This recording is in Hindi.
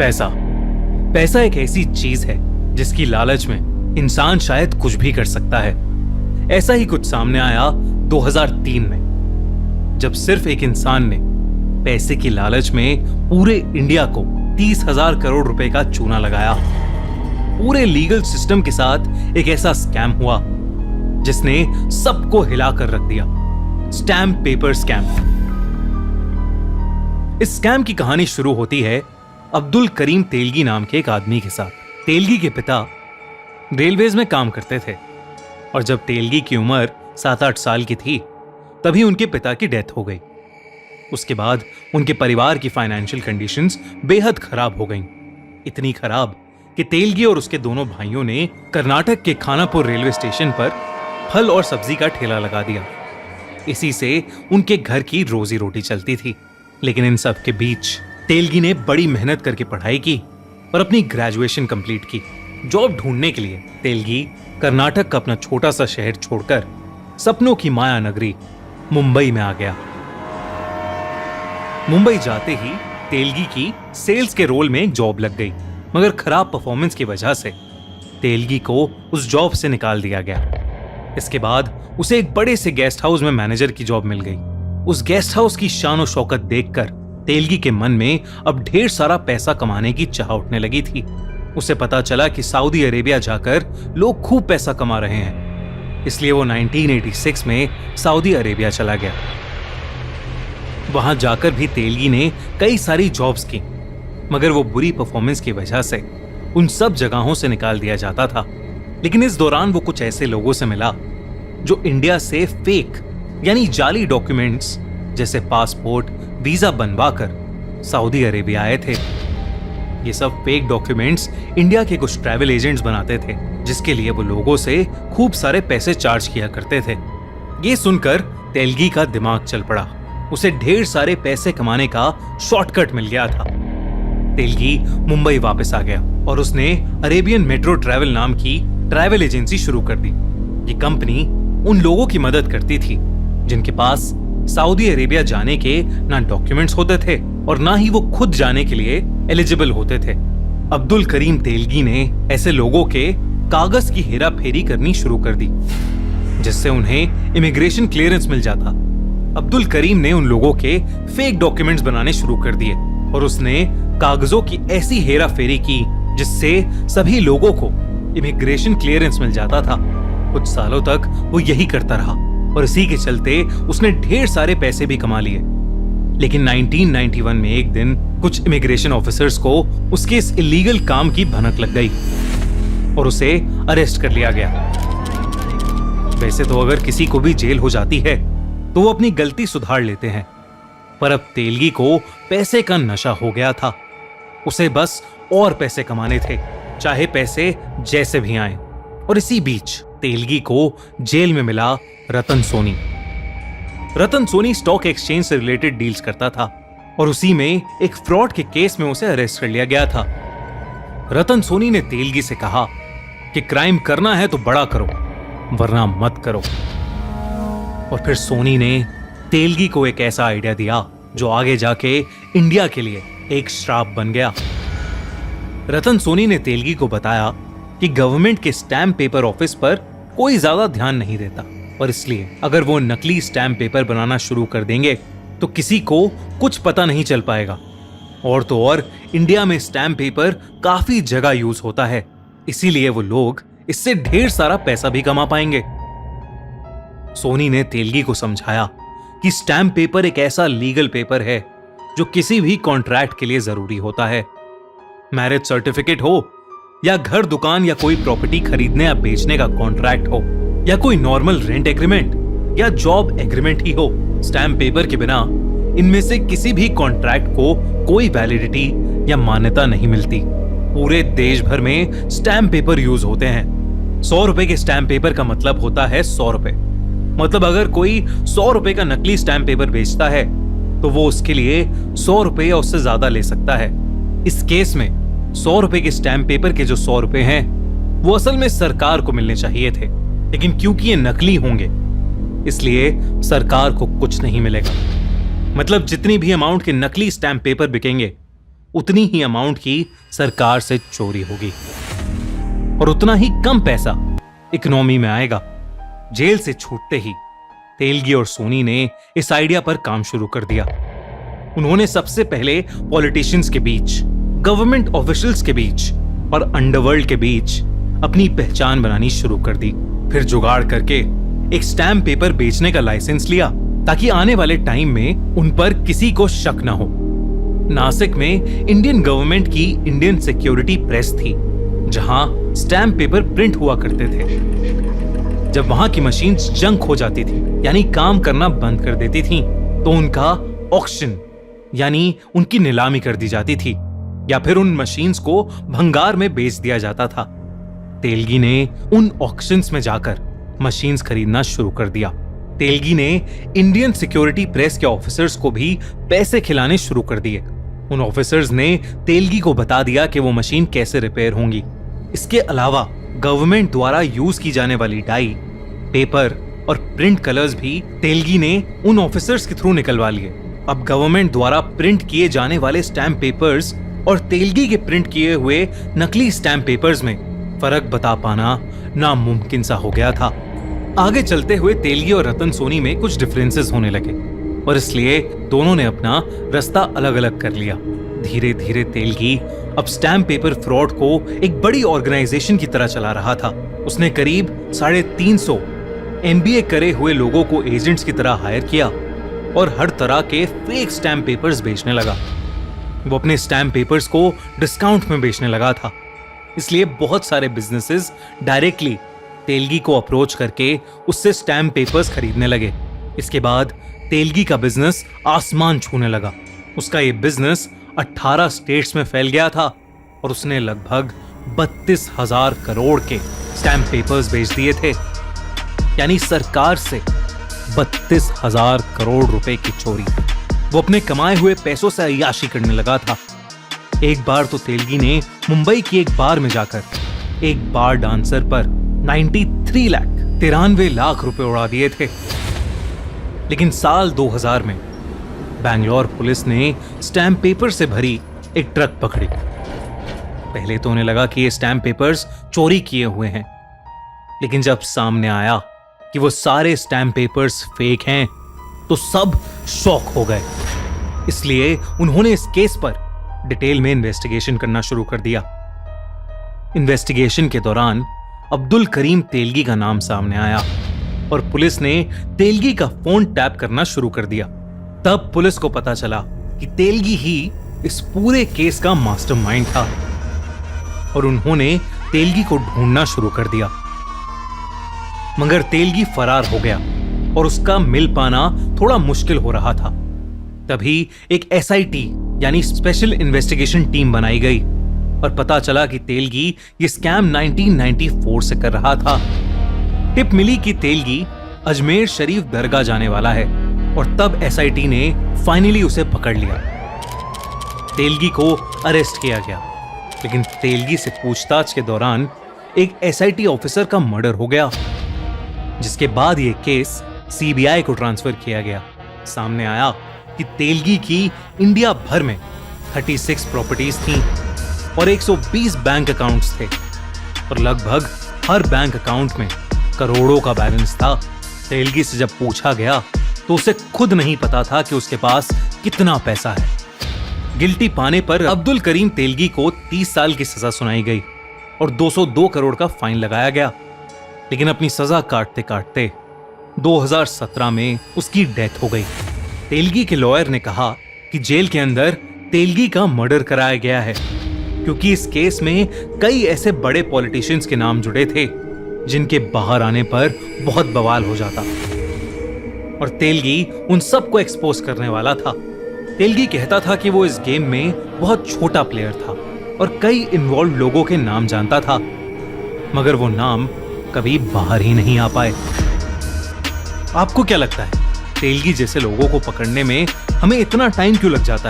पैसा पैसा एक ऐसी चीज है जिसकी लालच में इंसान शायद कुछ भी कर सकता है। ऐसा ही कुछ सामने आया 2003 में, जब सिर्फ एक इंसान ने पैसे की लालच में पूरे इंडिया को 30,000 करोड़ रुपए का चूना लगाया। पूरे लीगल सिस्टम के साथ एक ऐसा स्कैम हुआ जिसने सबको हिला कर रख दिया। Stamp paper scam. इस स्कैम की कहानी शुरू होती है अब्दुल करीम तेलगी नाम के एक आदमी के साथ। तेलगी के पिता रेलवेज में काम करते थे और जब तेलगी की उम्र 7-8 साल की थी तभी उनके पिता की डेथ हो गई। उसके बाद उनके परिवार की फाइनेंशियल कंडीशंस बेहद खराब हो गईं। इतनी खराब कि तेलगी और उसके दोनों भाइयों ने कर्नाटक के खानापुर रेलवे स्टेशन पर फल और सब्जी का ठेला लगा दिया। इसी से उनके घर की रोजी रोटी चलती थी। लेकिन इन सब के बीच तेलगी ने बड़ी मेहनत करके पढ़ाई की और अपनी ग्रेजुएशन कंप्लीट की। जॉब ढूंढने के लिए तेलगी कर्नाटक का अपना छोटा सा शहर छोड़कर सपनों की माया नगरी मुंबई में आ गया। मुंबई जाते ही तेलगी की सेल्स के रोल में एक जॉब लग गई, मगर खराब परफॉर्मेंस की वजह से तेलगी को उस जॉब से निकाल दिया गया। इसके बाद उसे एक बड़े से गेस्ट हाउस में मैनेजर की जॉब मिल गई। उस गेस्ट हाउस की शान और शौकत देखकर तेलगी के मन में अब ढेर सारा पैसा कमाने की चाह उठने लगी थी। उसे पता चला कि सऊदी अरेबिया जाकर लोग खूब पैसा कमा रहे हैं, इसलिए वो 1986 में सऊदी अरेबिया चला गया। वहां जाकर भी तेलगी ने कई सारी जॉब्स की, मगर वो बुरी परफॉर्मेंस की वजह से उन सब जगहों से निकाल दिया जाता था। लेकिन इस दौरान वो कुछ ऐसे लोगों से मिला जो इंडिया से फेक यानी जाली डॉक्यूमेंट्स जैसे पासपोर्ट, वीजा बनवाकर सऊदी अरेबिया आए थे। ये सब फेक डॉक्यूमेंट्स इंडिया के कुछ ट्रैवल एजेंट्स बनाते थे, जिसके लिए वो लोगों से खूब सारे पैसे चार्ज किया करते थे। ये सुनकर तेलगी का दिमाग चल पड़ा। उसे ढेर सारे पैसे कमाने का शॉर्टकट मिल गया था। तेलगी मुंबई वापस आ गया और उसने अरेबियन मेट्रो ट्रैवल नाम की ट्रैवल एजेंसी शुरू कर दी। ये कंपनी उन लोगों की मदद करती थी जिनके पास सऊदी अरेबिया जाने के ना डॉक्यूमेंट्स होते थे और ना ही वो खुद जाने के लिए एलिजिबल होते थे। अब्दुल करीम तेलगी ने ऐसे लोगों के कागज की हेरा फेरी करनी शुरू कर दी, जिससे उन्हें इमिग्रेशन क्लियरेंस मिल जाता। अब्दुल करीम ने उन लोगों के फेक डॉक्यूमेंट्स बनाने शुरू कर दिए और उसने कागजों की ऐसी हेरा फेरी की जिससे सभी लोगों को इमिग्रेशन क्लियरेंस मिल जाता था। कुछ सालों तक वो यही करता रहा और इसी के चलते उसने ढेर सारे पैसे भी कमा लिए। लेकिन 1991 में एक दिन कुछ इमिग्रेशन ऑफिसर्स को उसके इस इलीगल काम की भनक लग गई और उसे अरेस्ट कर लिया गया। वैसे तो अगर किसी को भी जेल हो जाती है तो वो अपनी गलती सुधार लेते हैं, पर अब तेलगी को पैसे का नशा हो गया था। उसे बस और पैसे कमाने थे, चाहे पैसे जैसे भी आए। और इसी बीच तेलगी को जेल में मिला रतन सोनी। रतन सोनी स्टॉक एक्सचेंज से रिलेटेड डील्स करता था और उसी में एक फ्रॉड के केस में उसे अरेस्ट कर लिया गया था। रतन सोनी ने तेलगी से कहा कि क्राइम करना है तो बड़ा करो, वरना मत करो। और फिर सोनी ने तेलगी को एक ऐसा आइडिया दिया जो आगे जाके इंडिया के लिए एक श्राप बन गया। रतन सोनी ने तेलगी को बताया कि गवर्नमेंट के स्टैम्प पेपर ऑफिस पर कोई ज्यादा ध्यान नहीं देता और इसलिए अगर वो नकली स्टैम्प पेपर बनाना शुरू कर देंगे तो किसी को कुछ पता नहीं चल पाएगा। और तो और इंडिया में स्टैम्प पेपर काफी जगह यूज होता है, इसीलिए वो लोग इससे ढेर सारा पैसा भी कमा पाएंगे। सोनी ने तेलगी को समझाया कि स्टैम्प पेपर एक ऐसा लीगल पेपर है जो किसी भी कॉन्ट्रैक्ट के लिए जरूरी होता है। मैरिज सर्टिफिकेट हो या घर, दुकान या कोई प्रॉपर्टी खरीदने या बेचने का कॉन्ट्रैक्ट हो या कोई नॉर्मल रेंट एग्रीमेंट या जॉब एग्रीमेंट ही हो, स्टैम्प पेपर के बिना इनमें से किसी भी कॉन्ट्रैक्ट को कोई वैलिडिटी या मान्यता नहीं मिलती। पूरे देश भर में स्टैम्प पेपर यूज होते हैं। 100 रुपए के स्टैम्प पेपर का मतलब होता है 100 रुपए। मतलब अगर कोई 100 रुपए का नकली स्टैम्प पेपर बेचता है तो वो उसके लिए 100 रुपए या उससे ज्यादा ले सकता है। इस केस में 100 रुपए के स्टैम्प पेपर के जो 100 रुपए हैं वो असल में सरकार को मिलने चाहिए थे, लेकिन क्योंकि ये नकली होंगे इसलिए सरकार को कुछ नहीं मिलेगा। मतलब जितनी भी अमाउंट के नकली स्टैम्प पेपर बिकेंगे उतनी ही अमाउंट की सरकार से चोरी होगी और उतना ही कम पैसा इकोनॉमी में आएगा। जेल से छूटते ही तेलगी और सोनी ने इस आइडिया पर काम शुरू कर दिया। उन्होंने सबसे पहले पॉलिटिशियंस के बीच, गवर्नमेंट ऑफिशियल्स के बीच और अंडरवर्ल्ड के बीच अपनी पहचान बनानी शुरू कर दी। फिर जुगाड़ करके एक स्टैम्प पेपर बेचने का लाइसेंस लिया ताकि आने वाले टाइम में उन पर किसी को शक ना हो। नासिक में इंडियन गवर्नमेंट की इंडियन सिक्योरिटी प्रेस थी, जहां स्टैम्प पेपर प्रिंट हुआ करते थे। जब वहां की मशीन्स जंक हो जाती थी, यानी काम करना बंद कर देती थी, तो उनका ऑक्शन यानी उनकी नीलामी कर दी जाती थी या फिर उन मशीन्स को भंगार में बेच दिया जाता था। तेलगी ने उन ऑक्शंस में जाकर मशीन्स खरीदना शुरू कर दिया। तेलगी ने इंडियन सिक्योरिटी प्रेस के ऑफिसर्स को भी पैसे खिलाने शुरू कर दिए। उन ऑफिसर्स ने तेलगी को बता दिया कि वो मशीन कैसे रिपेयर होंगी। इसके अलावा गवर्नमेंट द्वारा यूज की जाने वाली डाई, पेपर और प्रिंट कलर्स भी तेलगी ने उन ऑफिसर्स के थ्रू निकलवा लिए। अब गवर्नमेंट द्वारा प्रिंट किए जाने वाले स्टैम्प पेपर्स और तेलगी के प्रिंट किए हुए नकली स्टैम्प पेपर्स में फर्क बता पाना नामुमकिन सा हो गया था। आगे चलते हुए तेलगी और रतन सोनी में कुछ डिफरेंसेस होने लगे और इसलिए दोनों ने अपना रास्ता अलग अलग कर लिया। धीरे धीरे तेलगी अब स्टैम्प पेपर फ्रॉड को एक बड़ी ऑर्गेनाइजेशन की तरह चला रहा था। उसने करीब 350 MBA करे हुए लोगों को एजेंट्स की तरह हायर किया और हर तरह के फेक स्टैम्प पेपर्स बेचने लगा। वो अपने स्टैम्प पेपर्स को डिस्काउंट में बेचने लगा था, इसलिए बहुत सारे बिजनेसेस डायरेक्टली तेलगी को अप्रोच करके उससे स्टैम्प पेपर्स खरीदने लगे। इसके बाद तेलगी का बिजनेस आसमान छूने लगा। उसका ये बिजनेस 18 स्टेट्स में फैल गया था और उसने लगभग 32,000 करोड़ के स्टैम्प पेपर्स बेच दिए थे, यानी सरकार से 32,000 करोड़ रुपए की चोरी। वो अपने कमाए हुए पैसों से अय्याशी करने लगा था। एक बार तो तेलगी ने मुंबई की एक बार में जाकर एक बार डांसर पर 93 लाख रुपए उड़ा दिए थे। लेकिन साल 2000 में बैंगलोर पुलिस ने स्टैम्प पेपर से भरी एक ट्रक पकड़ी। पहले तो उन्हें लगा कि ये स्टैम्प पेपर्स चोरी किए हुए हैं, लेकिन जब सामने आया कि वो सारे स्टैम्प पेपर्स फेक हैं, तो सब शॉक हो गए। इसलिए उन्होंने इस केस पर डिटेल में इन्वेस्टिगेशन करना शुरू कर दिया। इन्वेस्टिगेशन के दौरान अब्दुल करीम तेलगी का नाम सामने आया और पुलिस ने तेलगी का फोन टैप करना शुरू कर दिया। तब पुलिस को पता चला कि तेलगी ही इस पूरे केस का मास्टरमाइंड था और उन्होंने तेलगी को ढूंढना शुरू कर दिया। मगर तेलगी फरार हो गया और उसका मिल पाना थोड़ा मुश्किल हो रहा था। तभी एक SIT यानी स्पेशल इन्वेस्टिगेशन टीम बनाई गई और पता चला कि तेलगी ये स्कैम 1994 से कर रहा था। टिप मिली कि तेलगी अजमेर शरीफ दरगाह जाने वाला है और तब SIT ने फाइनली उसे पकड़ लिया। तेलगी को अरेस्ट किया गया, लेकिन तेलगी से पूछताछ के दौरान एक SIT ऑफिसर का मर्डर हो गया, जिसके बाद यह केस CBI को ट्रांसफर किया गया। सामने आया कि तेलगी की इंडिया भर में 36 प्रॉपर्टीज थीं और 120 बैंक अकाउंट्स थे और लगभग हर बैंक अकाउंट में करोड़ों का बैलेंस था। तेलगी से जब पूछा गया तो उसे खुद नहीं पता था कि उसके पास कितना पैसा है। गिल्टी पाने पर अब्दुल करीम तेलगी को 30 साल की सजा सुनाई गई और 202 करोड़ का फाइन लगाया गया। लेकिन अपनी सजा काटते काटते 2017 में उसकी डेथ हो गई। तेलगी के लॉयर ने कहा कि जेल के अंदर तेलगी का मर्डर कराया गया है क्योंकि इस केस में कई ऐसे बड़े पॉलिटिशियंस के नाम जुड़े थे जिनके बाहर आने पर बहुत बवाल हो जाता और तेलगी उन सबको एक्सपोज करने वाला था। तेलगी कहता था कि वो इस गेम में बहुत छोटा प्लेयर था और कई इन्वॉल्व लोगों के नाम जानता था, मगर वो नाम कभी बाहर ही नहीं आ पाए। आपको क्या लगता है, तेलगी जैसे लोगों को पकड़ने में हमें इतना टाइम क्यों लग जाता है?